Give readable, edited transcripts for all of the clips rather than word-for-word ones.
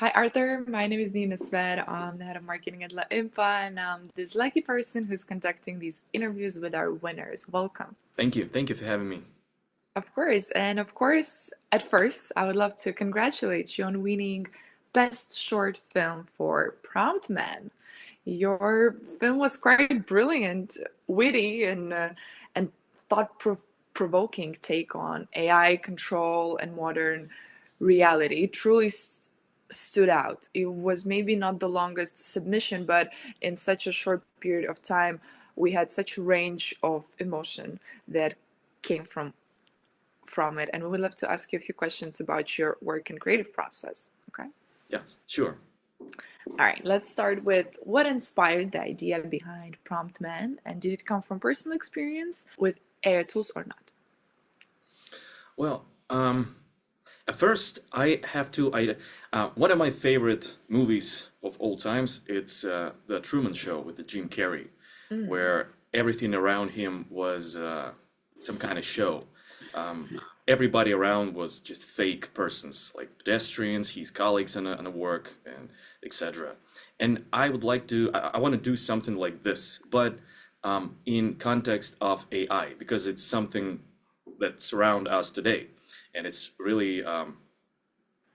Hi Arthur, my name is Nina Sved. I'm the head of marketing at LAAIMPA, and I'm this lucky person who's conducting these interviews with our winners. Welcome. Thank you. Thank you for having me. Of course, at first, I would love to congratulate you on winning Best Short Film for Prompt Man. Your film was quite brilliant, witty, and thought-provoking take on AI control and modern reality. It truly stood out. It was maybe not the longest submission, but in such a short period of time, we had such a range of emotion that came from it. And we would love to ask you a few questions about your work and creative process. Okay. Yeah, sure. All right, let's start with what inspired the idea behind Prompt Man, and did it come from personal experience with AI tools or not? Well, at first, I have to. One of my favorite movies of all times. It's the Truman Show with the Jim Carrey, Mm. where everything around him was some kind of show. Everybody around was just fake persons, like pedestrians, his colleagues on the work, and etc. And I would like to. I want to do something like this, but in context of AI, because it's something that surround us today, and it's really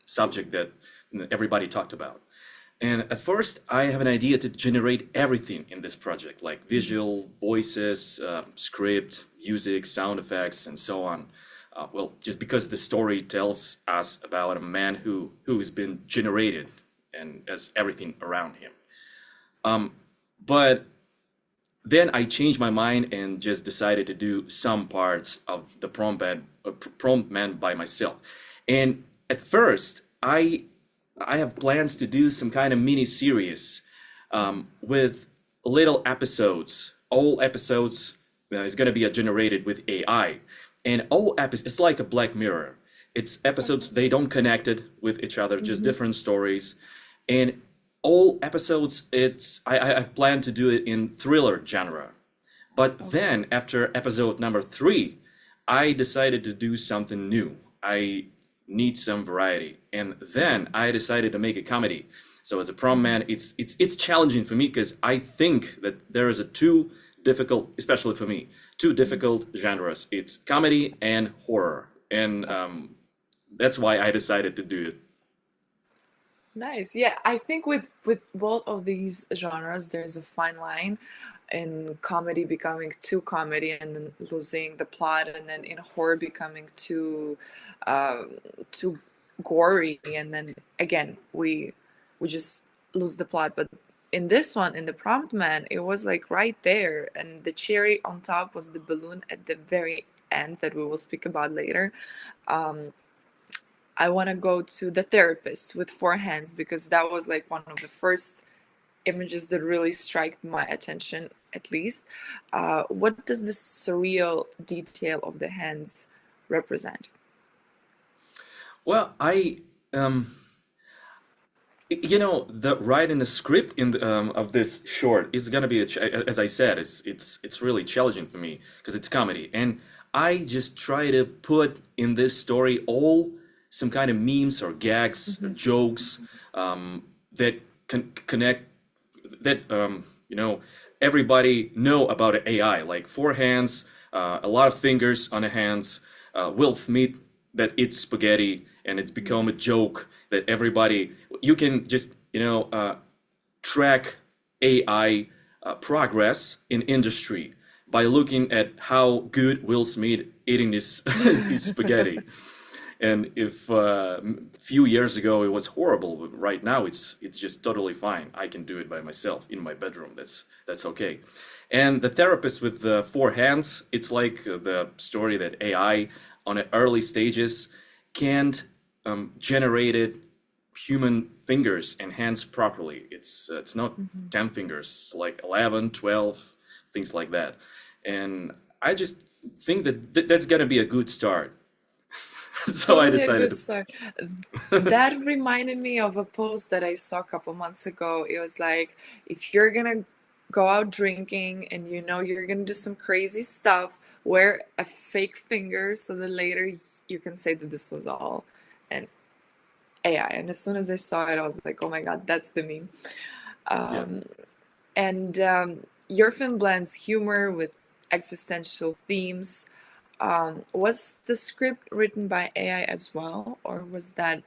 subject that everybody talked about. And at first, I have an idea to generate everything in this project, like visual, voices, script, music, sound effects, and so on. Well, just because the story tells us about a man who has been generated and has everything around him. Um, but then I changed my mind and just decided to do some parts of the prompt man by myself. And at first, I have plans to do some kind of mini series with little episodes. All episodes is going to be generated with AI, and all episodes it's like a Black Mirror. It's episodes they don't connect it with each other, just Mm-hmm. different stories, and all episodes I've planned to do it in thriller genre. But Okay. then after episode number three, I decided to do something new. I need some variety, and then I decided to make a comedy. So as a prom Mm-hmm. man, it's challenging for me because I think that there is a two difficult, especially for me, two Mm-hmm. difficult genres. It's comedy and horror, and Okay. that's why I decided to do it. Nice. Yeah, I think with both of these genres, there's a fine line in comedy becoming too comedy and then losing the plot, and then in horror becoming um, too gory, and then again we just lose the plot. But in this one, in the Prompt Man, it was like right there, and the cherry on top was the balloon at the very end that we will speak about later. Um, I want to go to the therapist with four hands because that was like one of the first images that really struck my attention, at least. What does the surreal detail of the hands represent? Well, um, the writing the script of this short is gonna be as I said, it's really challenging for me because it's comedy, and I just try to put in this story all some kind of memes or gags or Mm-hmm. jokes that connect that everybody know about AI, like four hands, a lot of fingers on the hands, Will Smith that eats spaghetti, and it's become a joke that everybody you can just track AI progress in industry by looking at how good Will Smith eating his his spaghetti. And if few years ago it was horrible, but right now it's just totally fine. I can do it by myself in my bedroom. That's okay. And the therapist with the four hands, it's like the story that AI on the early stages can't generate it human fingers and hands properly. It's not Mm-hmm. 10 fingers, it's like 11, 12, things like that. And I just think that that's gonna be a good start. So I Totally a decided good start. to. That reminded me of a post that I saw a couple months ago. It was like, if you're gonna go out drinking and you know you're gonna do some crazy stuff, wear a fake finger so that later you can say that this was all. And AI. And as soon as I saw it, I was like, oh my God, that's the meme. Yeah. Um, and your film blends humor with existential themes. Was the script written by AI as well, or was that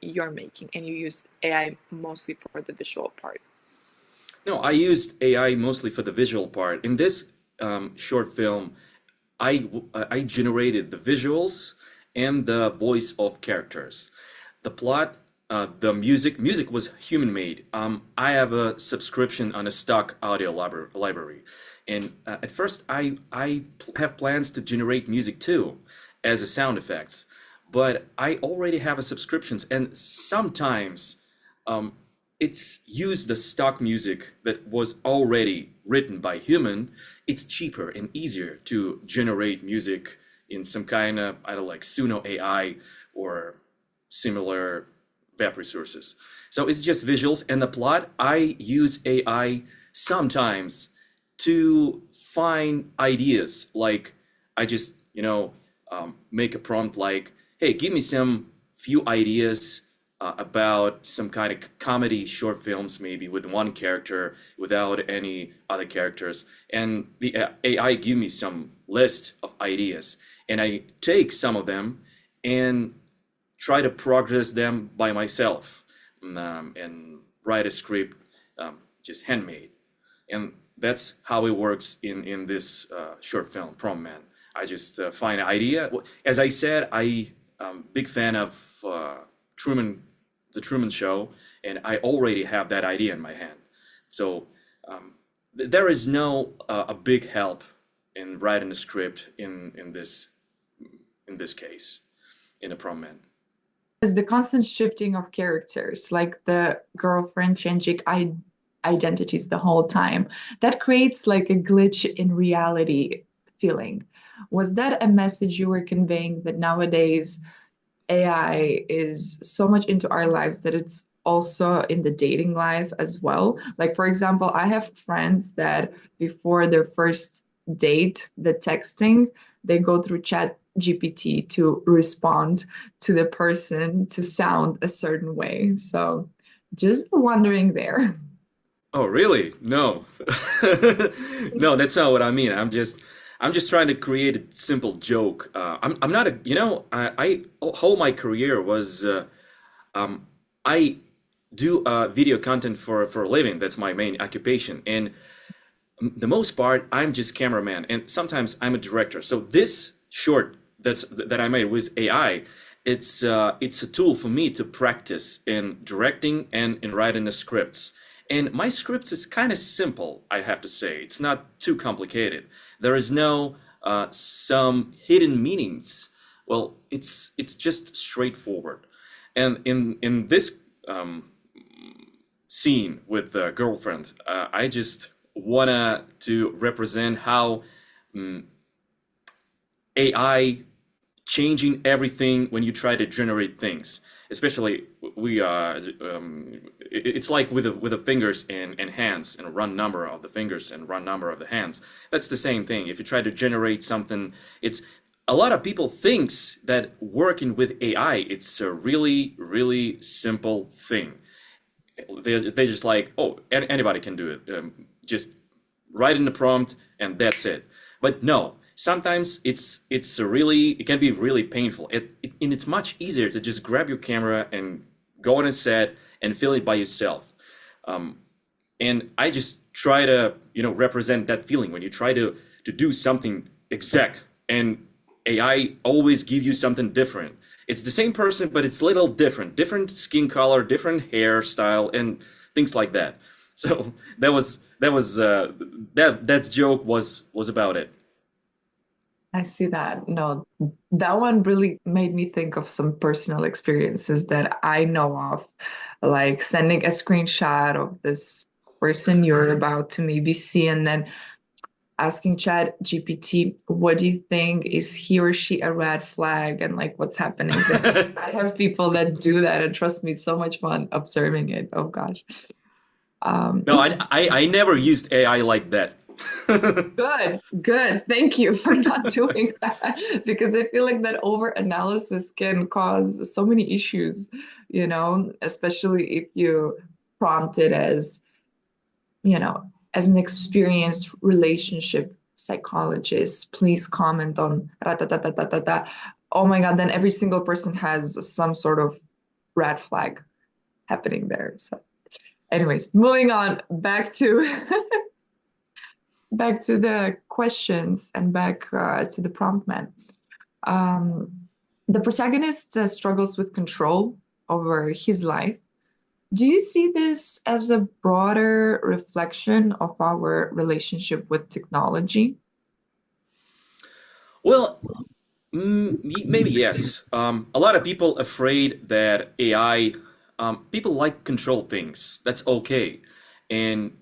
your making and you used AI mostly for the visual part? No, I used AI mostly for the visual part. In this short film, I generated the visuals and the voice of characters. The plot, the music was human made. I have a subscription on a stock audio library, and at first I have plans to generate music too, as a sound effects, but I already have a subscriptions, and sometimes um, it's use the stock music that was already written by human. It's cheaper and easier to generate music in some kind of, I don't know, like Suno AI or similar web resources. So it's just visuals and the plot. I use AI sometimes to find ideas. Like I just, make a prompt like, hey, give me some few ideas about some kind of comedy short films, maybe with one character without any other characters. And the AI give me some list of ideas, and I take some of them and try to progress them by myself, and write a script, just handmade. And that's how it works in this short film, Prom Man. I just find an idea. As I said, big fan of Truman, the Truman Show, and I already have that idea in my hand. So there is no a big help in writing a script in this case, in a Prom Man. Is the constant shifting of characters, like the girlfriend changing identities the whole time, that creates like a glitch in reality feeling. Was that a message you were conveying that nowadays AI is so much into our lives that it's also in the dating life as well? Like, for example, I have friends that before their first date, the texting, they go through chat GPT to respond to the person to sound a certain way. So just wondering there. Oh, really? No. No, that's not what I mean. I'm just trying to create a simple joke. I'm not a, I whole my career was, I do video content for a living. That's my main occupation. And the most part, I'm just cameraman, and sometimes I'm a director. So this short that I made with AI, it's a tool for me to practice in directing and in writing the scripts. And my scripts is kind of simple, I have to say. It's not too complicated. There is no some hidden meanings. Well, it's just straightforward. And in this um, scene with the girlfriend, I just wanna to represent how AI changing everything when you try to generate things. Especially we it's like with the fingers and hands, and run number of the fingers and run number of the hands. That's the same thing. If you try to generate something, it's a lot of people thinks that working with AI, it's a really simple thing. They just like, oh, anybody can do it. Just write in the prompt and that's it. But no, sometimes it can be really painful. And it's much easier to just grab your camera and go on a set and film it by yourself. Um, and I just try to represent that feeling when you try to do something exact, and AI always give you something different. It's the same person, but it's a little different skin color, different hairstyle, and things like that. So that joke was about it. I see that. No, that one really made me think of some personal experiences that I know of, like sending a screenshot of this person you're about to maybe see, and then asking Chat GPT, what do you think? Is he or she a red flag? And like, what's happening there? I have people that do that, and trust me, it's so much fun observing it. Oh gosh. No, I never used AI like that. Good, good. Thank you for not doing that because I feel like that over analysis can cause so many issues, especially if you prompt it as, as an experienced relationship psychologist. Please comment on da. Oh my God, then every single person has some sort of red flag happening there. So, anyways, moving on back to the questions and back to the prompt man. Um, the protagonist struggles with control over his life. Do you see this as a broader reflection of our relationship with technology? Well, maybe yes. A lot of people afraid that AI, people like control things. That's okay. And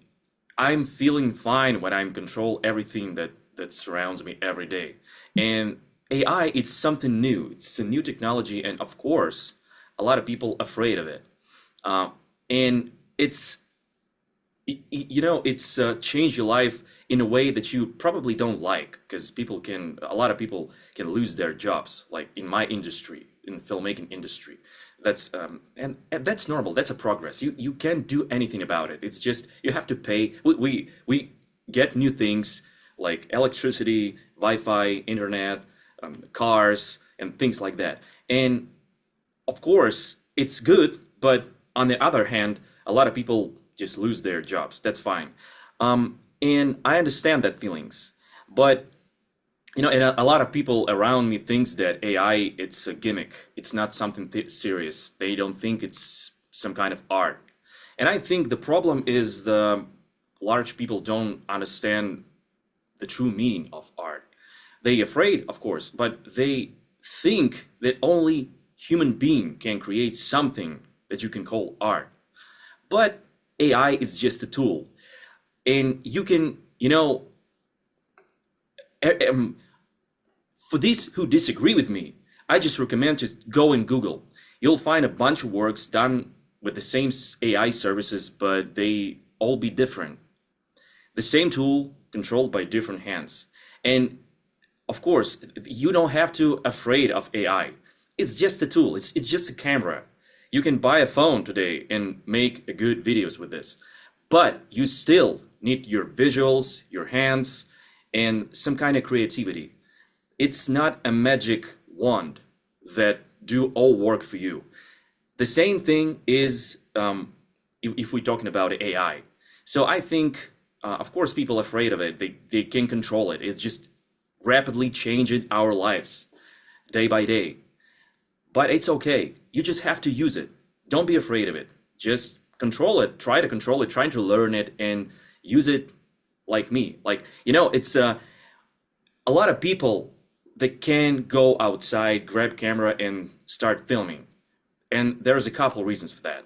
I'm feeling fine when I'm control everything that surrounds me every day. And AI, it's something new. It's a new technology, and of course, a lot of people afraid of it. Uh, and it's changed your life in a way that you probably don't like, because a lot of people can lose their jobs, like in my industry, in filmmaking industry. And that's normal. That's a progress. You can't do anything about it. It's just you have to pay. We get new things like electricity, Wi-Fi, internet, cars, and things like that. And of course, it's good, but on the other hand, a lot of people just lose their jobs. That's fine. And I understand that feelings, but and a lot of people around me thinks that AI, it's a gimmick. It's not something serious. They don't think it's some kind of art. And I think the problem is the large people don't understand the true meaning of art. They afraid, of course, but they think that only human being can create something that you can call art. But AI is just a tool. And you can, for these who disagree with me, I just recommend just go in Google. You'll find a bunch of works done with the same AI services, but they all be different. The same tool controlled by different hands. And of course, you don't have to afraid of AI. It's just a tool. It's just a camera. You can buy a phone today and make good videos with this. But you still need your visuals, your hands, and some kind of creativity. It's not a magic wand that do all work for you. The same thing is if we're talking about AI. So I think, of course, people are afraid of it. They can control it. It's just rapidly changing our lives day by day. But it's okay. You just have to use it. Don't be afraid of it. Just control it. Try to control it. Try to learn it and use it like me. It's a lot of people that can go outside, grab camera, and start filming. And there's a couple reasons for that.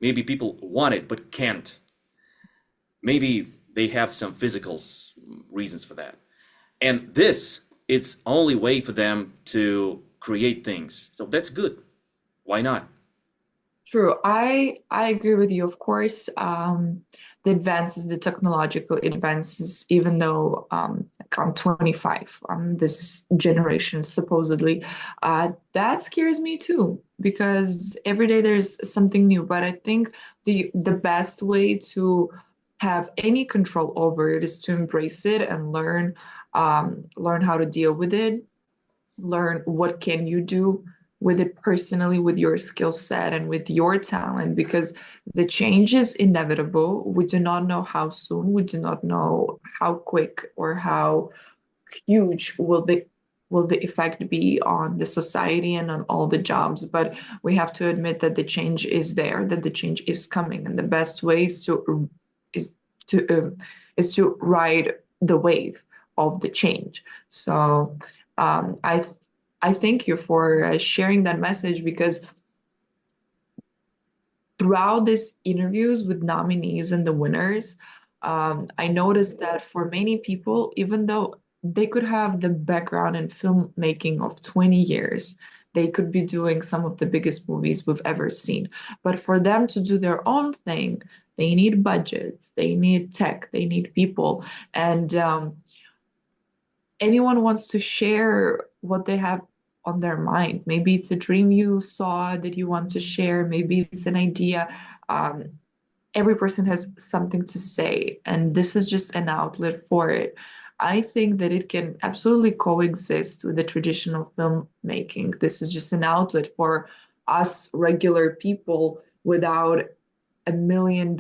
Maybe people want it but can't. Maybe they have some physical reasons for that. And this, it's only way for them to create things. So that's good. Why not? True. I agree with you. Of course, the advances, the technological advances, even though like I'm 25, this generation supposedly, that scares me too, because every day there's something new. But I think the best way to have any control over it is to embrace it and learn how to deal with it, learn what can you do with it personally, with your skill set and with your talent, because the change is inevitable. We do not know how soon, we do not know how quick or how huge will the effect be on the society and on all the jobs. But we have to admit that the change is there, that the change is coming, and the best way is to is to ride the wave of the change. So I thank you for sharing that message, because throughout these interviews with nominees and the winners, I noticed that for many people, even though they could have the background in filmmaking of 20 years, they could be doing some of the biggest movies we've ever seen. But for them to do their own thing, They need budgets, they need tech, they need people. And anyone wants to share what they have on their mind. Maybe it's a dream you saw that you want to share, maybe it's an idea. Um, every person has something to say, and this is just an outlet for it. I think that it can absolutely coexist with the traditional filmmaking. This is just an outlet for us regular people without $1 million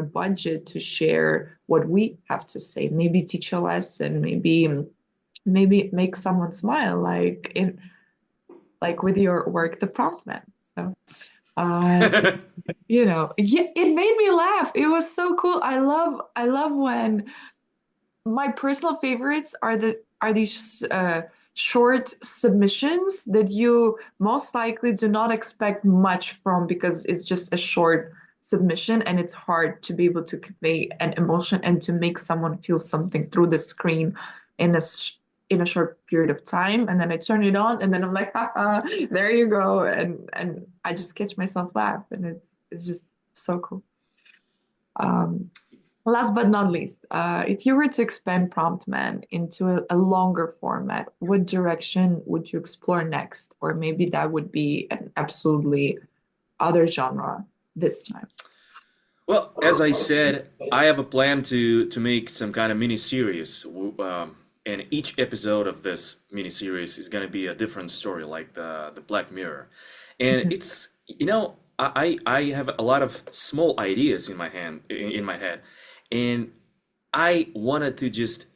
budget to share what we have to say. Maybe teach a lesson, maybe make someone smile, like with your work, The Prompt Man. So uh, yeah, it made me laugh. It was so cool. I love when my personal favorites are these short submissions that you most likely do not expect much from because it's just a short submission and it's hard to be able to convey an emotion and to make someone feel something through the screen in in a short period of time. And then I turn it on and then I'm like, haha, there you go. And I just catch myself laugh and it's just so cool. Um, Last but not least, if you were to expand Prompt Man into a longer format, what direction would you explore next? Or maybe that would be an absolutely other genre this time. Well, as I said, I have a plan to make some kind of mini series, and each episode of this mini series is going to be a different story, like the Black Mirror. And Mhm. it's I have a lot of small ideas in my head, and I wanted to just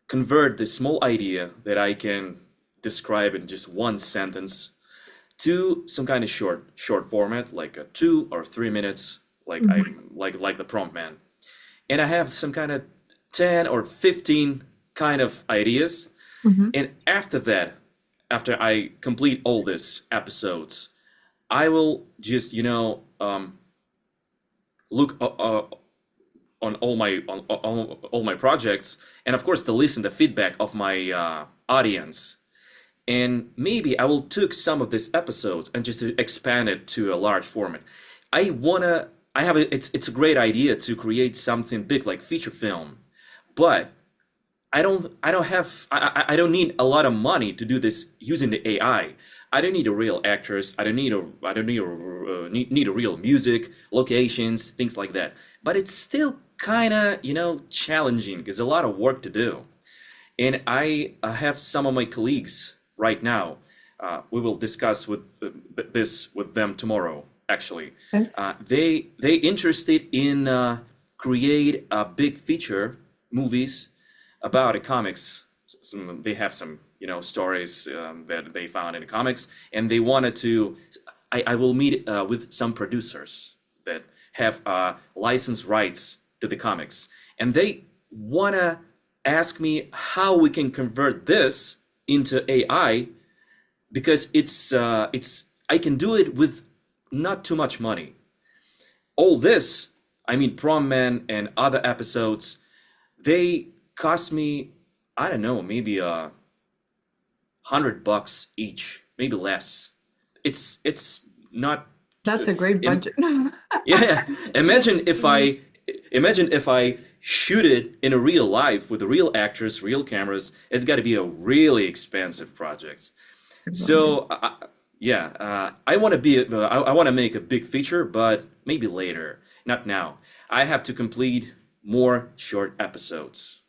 convert this small idea that I can describe in just one sentence to some kind of short format, like a 2 or 3 minutes, like I Mhm. like the Prompt Man. And I have some kind of 10 or 15 kind of ideas. Mhm. And after that, after I complete all these episodes, I will just look on all my projects, and of course to listen the feedback of my audience. And maybe I will took some of these episodes and just to expand it to a large format. It's a great idea to create something big like feature film, but I don't need a lot of money to do this using the AI. I don't need a real actors. I don't need a real music, locations, things like that. But it's still kind of, challenging because a lot of work to do. And I have some of my colleagues right now. We will discuss this with them tomorrow. Actually, Okay. they interested in create a big feature movies about the comics. They have some stories that they found in the comics, and they wanted to. I will meet with some producers that have license rights to the comics, and they wanna ask me how we can convert this into AI because it's I can do it with not too much money. All this, I mean, Prom Man and other episodes, they cost me, I don't know, maybe $100 each, maybe less. It's not. That's a great im- budget. yeah, imagine if I shoot it in a real life with the real actors, real cameras. It's got to be a really expensive project. So yeah, I want to I want to make a big feature, but maybe later, not now. I have to complete more short episodes,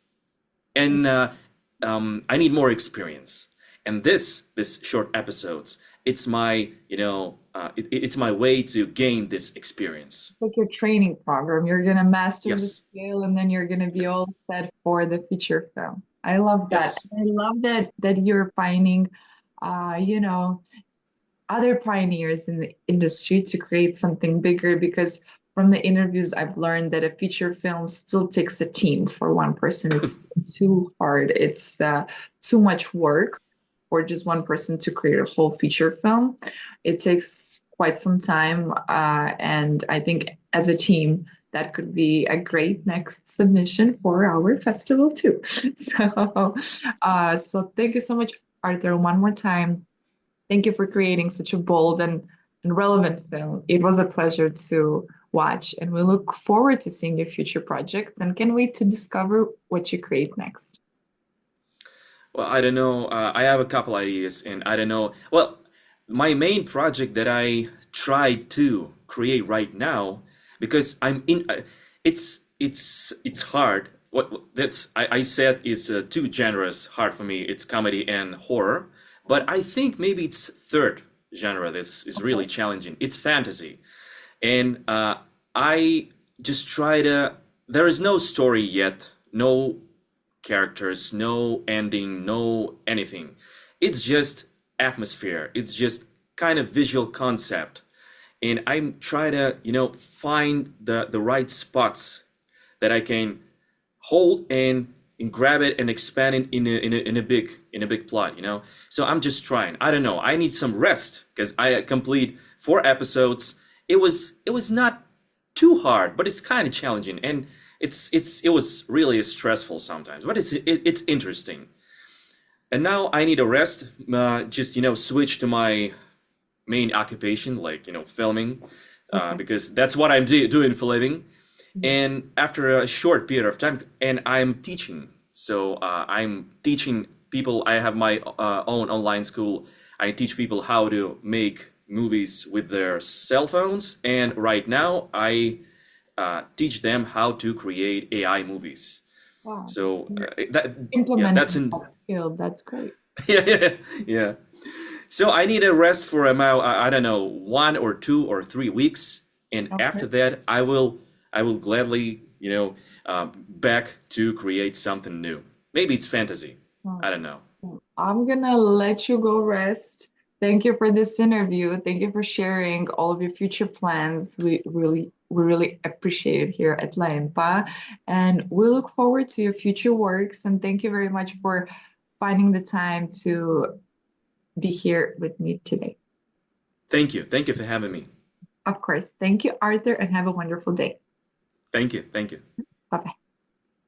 and I need more experience. And this short episodes, it's my it's my way to gain this experience. Like your training program. You're gonna master the Yes, skill and then you're gonna be yes, all set for the feature film. I love that. yes. I love that you're finding uh, you know, other pioneers in the industry to create something bigger because from the interviews I've learned that a feature film still takes a team. For one person it's too hard. It's too much work for just one person to create a whole feature film. It takes quite some time, and I think as a team that could be a great next submission for our festival too. So thank you so much, Arthur, one more time. Thank you for creating such a bold and relevant film. It was a pleasure to watch, and we look forward to seeing your future projects and can't wait to discover what you create next. Well, I don't know. I have a couple ideas, and I don't know. Well, my main project that I try to create right now, because I'm in, it's hard. That's I said is two genres hard for me. It's comedy and horror, but I think maybe it's third genre that's is really Okay. challenging. It's fantasy, and I just try to. There is no story yet, no characters, no ending, no anything. It's just atmosphere. It's just kind of visual concept. And I'm trying to, find the right spots that I can hold and grab it and expand it in a big plot. So I'm just trying. I don't know. I need some rest because I complete 4 episodes. It was not too hard, but it's kind of challenging, and it was really stressful sometimes, but it's interesting. And now I need a rest. Just switch to my main occupation, like filming, Okay. because that's what I'm doing for a living. And after a short period of time, and I'm teaching, so I'm teaching people. I have my own online school. I teach people how to make movies with their cell phones, and right now I teach them how to create AI movies. Wow. So So you're yeah, that's implementing in that skill. That's great. yeah, yeah, yeah. So I need a rest for about I don't know 1 or 2 or 3 weeks, and after Okay. that I will gladly back to create something new. Maybe it's fantasy. I Wow. don't know. I'm gonna let you go rest. Thank you for this interview. Thank you for sharing all of your future plans. We really appreciate it here at LAAIMPA. And we look forward to your future works. And thank you very much for finding the time to be here with me today. Thank you for having me. Of course. Thank you, Arthur, and have a wonderful day. Thank you. Bye bye.